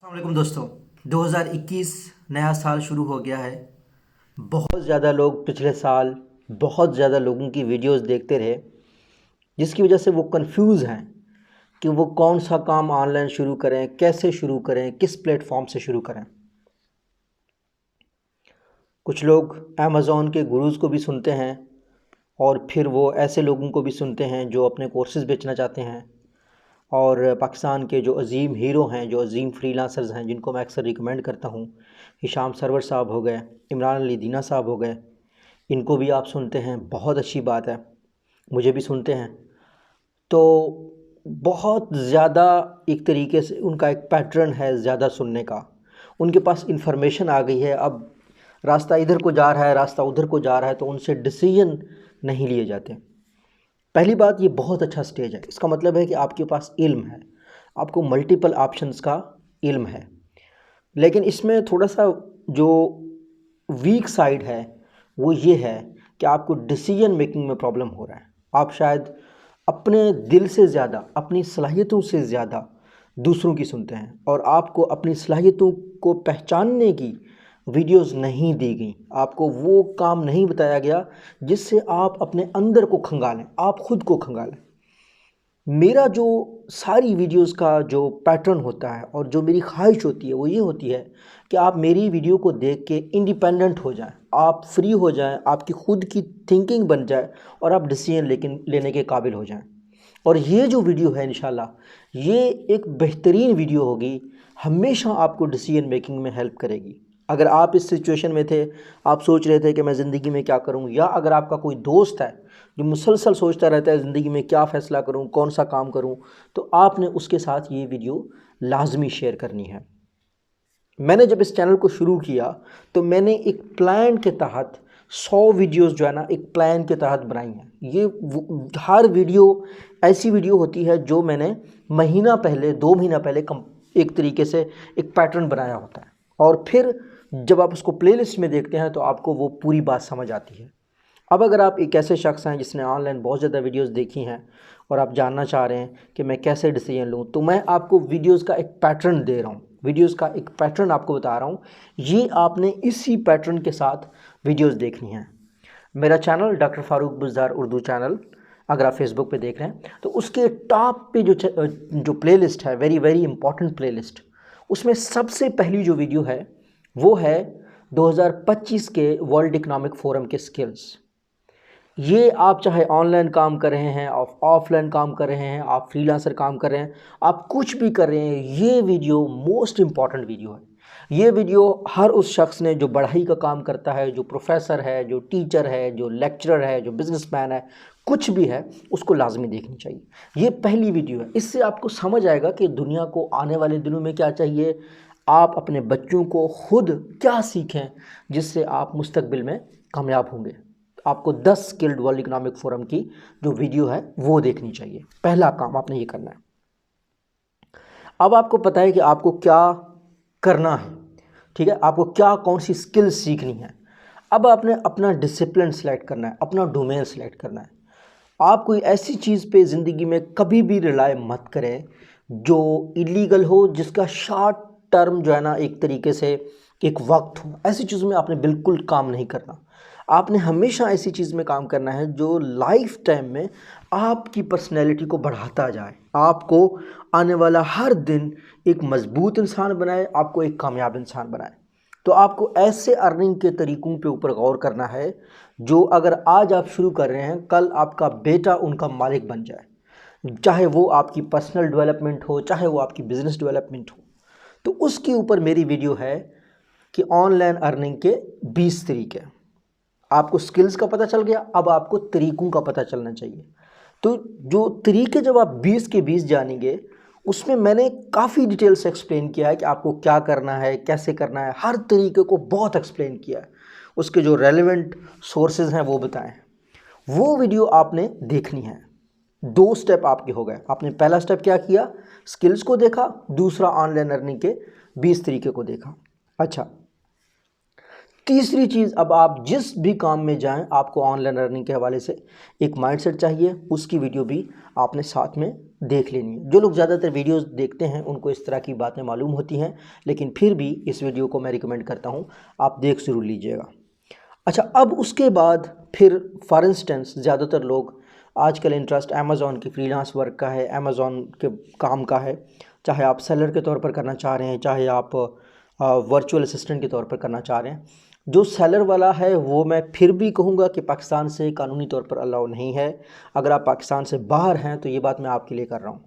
अस्सलाम दोस्तों। 2021 नया साल शुरू हो गया है। बहुत ज़्यादा लोग पिछले साल बहुत ज़्यादा लोगों की वीडियोस देखते रहे, जिसकी वजह से वो कंफ्यूज हैं कि वो कौन सा काम ऑनलाइन शुरू करें, कैसे शुरू करें, किस प्लेटफॉर्म से शुरू करें। कुछ लोग अमेज़ॉन के गुरुज़ को भी सुनते हैं और फिर वो ऐसे लोगों को भी सुनते हैं जो अपने कोर्सेज़ बेचना चाहते हैं। और पाकिस्तान के जो अज़ीम हीरो हैं, जो अज़ीम फ्रीलांसर्स हैं, जिनको मैं अक्सर रिकमेंड करता हूँ, हिशाम सरवर साहब हो गए, इमरान अली दीना साहब हो गए, इनको भी आप सुनते हैं। बहुत अच्छी बात है, मुझे भी सुनते हैं। तो बहुत ज़्यादा एक तरीके से उनका एक पैटर्न है ज़्यादा सुनने का। उनके पास इंफॉर्मेशन आ गई है, अब रास्ता इधर को जा रहा है, रास्ता उधर को जा रहा है, तो उनसे डिसीजन नहीं लिए जाते। पहली बात, ये बहुत अच्छा स्टेज है। इसका मतलब है कि आपके पास इल्म है, आपको मल्टीपल ऑप्शंस का इल्म है। लेकिन इसमें थोड़ा सा जो वीक साइड है वो ये है कि आपको डिसीजन मेकिंग में प्रॉब्लम हो रहा है। आप शायद अपने दिल से ज़्यादा, अपनी सलाहियतों से ज़्यादा दूसरों की सुनते हैं, और आपको अपनी सलाहियतों को पहचानने की वीडियोस नहीं दी गई। आपको वो काम नहीं बताया गया जिससे आप अपने अंदर को खंगालें, आप खुद को खंगालें। मेरा जो सारी वीडियोस का जो पैटर्न होता है और जो मेरी ख्वाहिश होती है वो ये होती है कि आप मेरी वीडियो को देख के इंडिपेंडेंट हो जाएं, आप फ्री हो जाएं, आपकी खुद की थिंकिंग बन जाए और आप डिसीजन लेने के काबिल हो जाएं। और ये जो वीडियो है इंशाल्लाह ये एक बेहतरीन वीडियो होगी, हमेशा आपको डिसीजन मेकिंग में हेल्प करेगी। अगर आप इस सिचुएशन में थे, आप सोच रहे थे कि मैं ज़िंदगी में क्या करूं, या अगर आपका कोई दोस्त है जो मुसलसल सोचता रहता है ज़िंदगी में क्या फ़ैसला करूं, कौन सा काम करूं, तो आपने उसके साथ ये वीडियो लाजमी शेयर करनी है। मैंने जब इस चैनल को शुरू किया तो मैंने एक प्लान के तहत 100 वीडियोस जो है ना एक प्लान के तहत बनाई हैं। हर वीडियो ऐसी वीडियो होती है जो मैंने महीना पहले, 2 महीना पहले एक तरीके से एक पैटर्न बनाया होता है, और फिर जब आप उसको प्लेलिस्ट में देखते हैं तो आपको वो पूरी बात समझ आती है। अब अगर आप एक ऐसे शख्स हैं जिसने ऑनलाइन बहुत ज़्यादा वीडियोस देखी हैं और आप जानना चाह रहे हैं कि मैं कैसे डिसीजन लूँ, तो मैं आपको वीडियोस का एक पैटर्न दे रहा हूँ, वीडियोस का एक पैटर्न आपको बता रहा हूँ। ये आपने इसी पैटर्न के साथ वीडियोस देखनी है। मेरा channel doctor Farooq Buzdar Urdu channel, अगर आप फेसबुक पे देख रहे हैं तो उसके टॉप पे जो प्लेलिस्ट है, वेरी वेरी इंपॉर्टेंट प्लेलिस्ट, उसमें सबसे पहली जो वीडियो है वो है 2025 के वर्ल्ड इकोनॉमिक फोरम के स्किल्स। ये आप चाहे ऑनलाइन काम कर रहे हैं, ऑफलाइन काम कर रहे हैं, आप फ्रीलांसर काम कर रहे हैं, आप कुछ भी कर रहे हैं, ये वीडियो मोस्ट इम्पॉर्टेंट वीडियो है। ये वीडियो हर उस शख्स ने जो पढ़ाई का काम करता है, जो प्रोफेसर है, जो टीचर है, जो लेक्चरर है, जो बिजनेसमैन है, कुछ भी है, उसको लाजमी देखनी चाहिए। ये पहली वीडियो है। इससे आपको समझ आएगा कि दुनिया को आने वाले दिनों में क्या चाहिए, आप अपने बच्चों को खुद क्या सीखें जिससे आप मुस्तकबिल में कामयाब होंगे। आपको 10 स्किल्ड वर्ल्ड इकोनॉमिक फोरम की जो वीडियो है वो देखनी चाहिए। पहला काम आपने ये करना है। अब आपको पता है कि आपको क्या करना है, ठीक है, आपको क्या कौन सी स्किल सीखनी है। अब आपने अपना डिसिप्लिन सेलेक्ट करना है, अपना डोमेन सेलेक्ट करना है। आप कोई ऐसी चीज़ पे ज़िंदगी में कभी भी रिलाय मत करें जो इलीगल हो, जिसका शॉर्ट टर्म जो है ना एक तरीके से एक वक्त हो। ऐसी चीज़ों में आपने बिल्कुल काम नहीं करना। आपने हमेशा ऐसी चीज़ में काम करना है जो लाइफ टाइम में आपकी पर्सनैलिटी को बढ़ाता जाए, आपको आने वाला हर दिन एक मजबूत इंसान बनाए, आपको एक कामयाब इंसान बनाए। तो आपको ऐसे अर्निंग के तरीक़ों पे ऊपर गौर करना है जो अगर आज आप शुरू कर रहे हैं, कल आपका बेटा उनका मालिक बन जाए। चाहे वो आपकी पर्सनल डेवलपमेंट हो, चाहे वो आपकी बिज़नेस डेवलपमेंट हो। तो उसके ऊपर मेरी वीडियो है कि ऑनलाइन अर्निंग के 20 तरीके। आपको स्किल्स का पता चल गया, अब आपको तरीक़ों का पता चलना चाहिए। तो जो तरीके जब आप 20 के 20 जानेंगे, उसमें मैंने काफ़ी डिटेल से एक्सप्लेन किया है कि आपको क्या करना है, कैसे करना है, हर तरीके को बहुत एक्सप्लेन किया है। उसके जो रेलेवेंट सोर्सेज हैं वो बताएं हैं। वो वीडियो आपने देखनी है। 2 स्टेप आपके हो गए। आपने पहला स्टेप क्या किया, स्किल्स को देखा, दूसरा ऑनलाइन अर्निंग के 20 तरीके को देखा। अच्छा, तीसरी चीज़, अब आप जिस भी काम में जाएं, आपको ऑनलाइन अर्निंग के हवाले से एक माइंडसेट चाहिए। उसकी वीडियो भी आपने साथ में देख लेनी है। जो लोग ज़्यादातर वीडियोस देखते हैं उनको इस तरह की बातें मालूम होती हैं, लेकिन फिर भी इस वीडियो को मैं रिकमेंड करता हूँ आप देख ज़रूर लीजिएगा। अच्छा, अब उसके बाद फिर फॉर इंस्टेंस ज़्यादातर लोग आजकल इंटरेस्ट अमेज़ॉन की फ्रीलांस वर्क का है, अमेज़ॉन के काम का है, चाहे आप सेलर के तौर पर करना चाह रहे हैं, चाहे आप वर्चुअल असिस्टेंट के तौर पर करना चाह रहे हैं। जो सेलर वाला है वो मैं फिर भी कहूँगा कि पाकिस्तान से कानूनी तौर पर अलाउ नहीं है। अगर आप पाकिस्तान से बाहर हैं तो ये बात मैं आपके लिए कर रहा हूँ।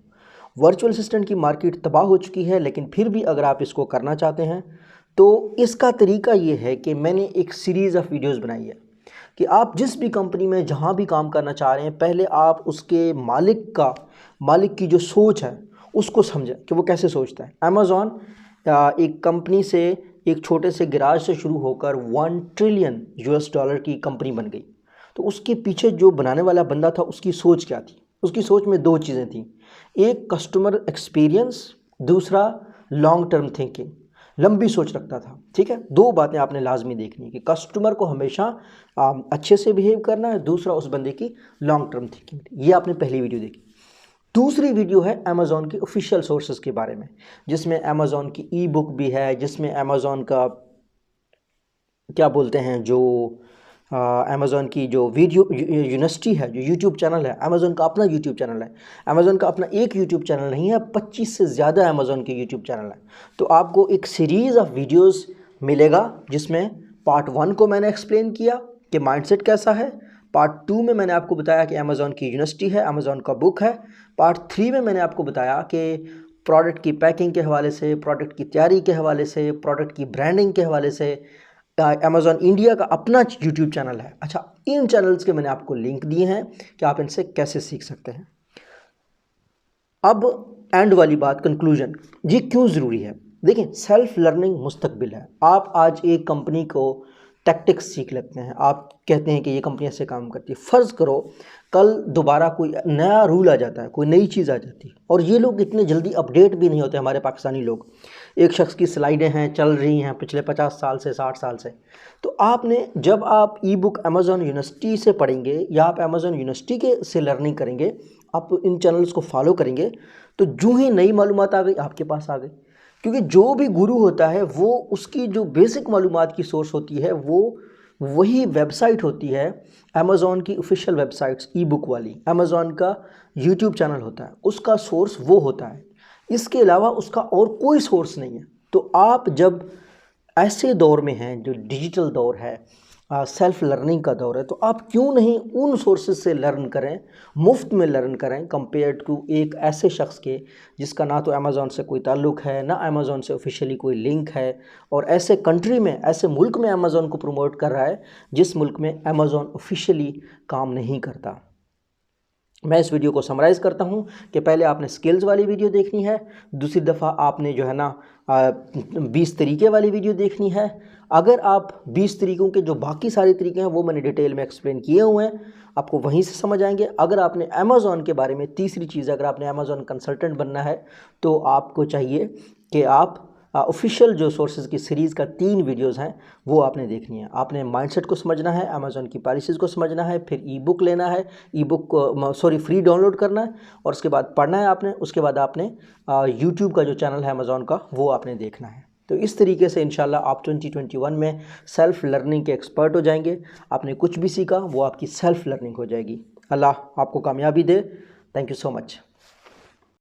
वर्चुअल असिस्टेंट की मार्केट तबाह हो चुकी है, लेकिन फिर भी अगर आप इसको करना चाहते हैं तो इसका तरीका ये है कि मैंने एक सीरीज़ ऑफ वीडियोज़ बनाई है कि आप जिस भी कंपनी में जहाँ भी काम करना चाह रहे हैं, पहले आप उसके मालिक की जो सोच है उसको समझें कि वो कैसे सोचता है। अमेज़ॉन एक कंपनी से, एक छोटे से गैराज से शुरू होकर $1 ट्रिलियन की कंपनी बन गई। तो उसके पीछे जो बनाने वाला बंदा था उसकी सोच क्या थी? उसकी सोच में दो चीज़ें थी, एक कस्टमर एक्सपीरियंस, दूसरा लॉन्ग टर्म थिंकिंग, लंबी सोच रखता था। ठीक है, दो बातें आपने लाजमी देखनी है कि कस्टमर को हमेशा अच्छे से बिहेव करना है, दूसरा उस बंदे की लॉन्ग टर्म थिंकिंग। ये आपने पहली वीडियो देखी। दूसरी वीडियो है अमेज़ॉन के ऑफिशियल सोर्सेज के बारे में, जिसमें अमेज़ॉन की ई बुक भी है, जिसमें अमेज़ॉन का क्या बोलते हैं जो अमेज़ॉन की जो वीडियो यूनिवर्सिटी है, जो यूट्यूब चैनल है, अमेज़ॉन का अपना यूट्यूब चैनल है। अमेज़ॉन का अपना एक यूट्यूब चैनल नहीं है, 25 से ज़्यादा अमेज़ॉन के यूट्यूब चैनल है। तो आपको एक सीरीज़ ऑफ वीडियोस मिलेगा जिसमें पार्ट 1 को मैंने एक्सप्लेन किया कि माइंडसेट कैसा है, पार्ट 2 में मैंने आपको बताया कि अमेज़ॉन की यूनिवर्सिटी है, अमेज़ॉन का बुक है, पार्ट 3 में मैंने आपको बताया कि प्रोडक्ट की पैकिंग के हवाले से, प्रोडक्ट की तैयारी के हवाले से, प्रोडक्ट की ब्रांडिंग के हवाले से अमेज़ॉन इंडिया का अपना यूट्यूब चैनल है। अच्छा, इन चैनल्स के मैंने आपको लिंक दिए हैं कि आप इनसे कैसे सीख सकते हैं। अब एंड वाली बात, कंक्लूजन, ये क्यों ज़रूरी है? देखिए, सेल्फ लर्निंग मुस्तकबिल है। आप आज एक कंपनी को टैक्टिक्स सीख लेते हैं, आप कहते हैं कि ये कंपनी ऐसे काम करती है। फ़र्ज़ करो कल दोबारा कोई नया रूल आ जाता है, कोई नई चीज़ आ जाती है, और ये लोग इतने जल्दी अपडेट भी नहीं होते हमारे पाकिस्तानी लोग। एक शख्स की स्लाइडें हैं, चल रही हैं पिछले 50 साल से, 60 साल से। तो आपने, जब आप ई बुक अमेज़ॉन यूनिवर्सिटी से पढ़ेंगे या आप अमेज़ॉन यूनिवर्सिटी के से लर्निंग करेंगे, आप इन चैनल्स को फॉलो करेंगे, तो जो ही नई मालूमात आ गई आपके पास आ गई। क्योंकि जो भी गुरु होता है वो उसकी जो बेसिक मालूमात की सोर्स होती है वो वही वेबसाइट होती है, अमेज़ॉन की ऑफिशियल वेबसाइट्स ई बुक वाली, अमेज़ॉन का यूट्यूब चैनल होता है, उसका सोर्स वो होता है। इसके अलावा उसका और कोई सोर्स नहीं है। तो आप जब ऐसे दौर में हैं जो डिजिटल दौर है, सेल्फ लर्निंग का दौर है, तो आप क्यों नहीं उन सोर्सेज से लर्न करें, मुफ्त में लर्न करें, कंपेयर टू एक ऐसे शख्स के जिसका ना तो अमेज़ॉन से कोई ताल्लुक़ है, ना अमेज़ॉन से ऑफिशियली कोई लिंक है, और ऐसे कंट्री में, ऐसे मुल्क में अमेज़ॉन को प्रमोट कर रहा है जिस मुल्क में अमेज़ॉन ऑफिशियली काम नहीं करता। मैं इस वीडियो को समराइज़ करता हूँ कि पहले आपने स्किल्स वाली वीडियो देखनी है, दूसरी दफ़ा आपने जो है ना 20 तरीके वाली वीडियो देखनी है। अगर आप 20 तरीक़ों के जो बाकी सारे तरीके हैं वो मैंने डिटेल में एक्सप्लेन किए हुए हैं, आपको वहीं से समझ आएंगे। अगर आपने अमेज़ॉन के बारे में, तीसरी चीज़, अगर आपने अमेज़ॉन कंसल्टेंट बनना है तो आपको चाहिए कि आप ऑफिशियल जो सोर्सेज की सीरीज़ का 3 वीडियोज़ हैं वो आपने देखनी है। आपने माइंडसेट को समझना है, अमेज़ॉन की पॉलिसीज़ को समझना है, फिर ई बुक लेना है, ई बुक को फ्री डाउनलोड करना है, और उसके बाद पढ़ना है आपने। उसके बाद आपने यूट्यूब का जो चैनल है अमेज़ॉन का वो आपने देखना है। तो इस तरीके से इंशाल्लाह आप 2021 में सेल्फ़ लर्निंग के एक्सपर्ट हो जाएंगे। आपने कुछ भी सीखा वो आपकी सेल्फ़ लर्निंग हो जाएगी। अल्लाह आपको कामयाबी दे। Thank you so much.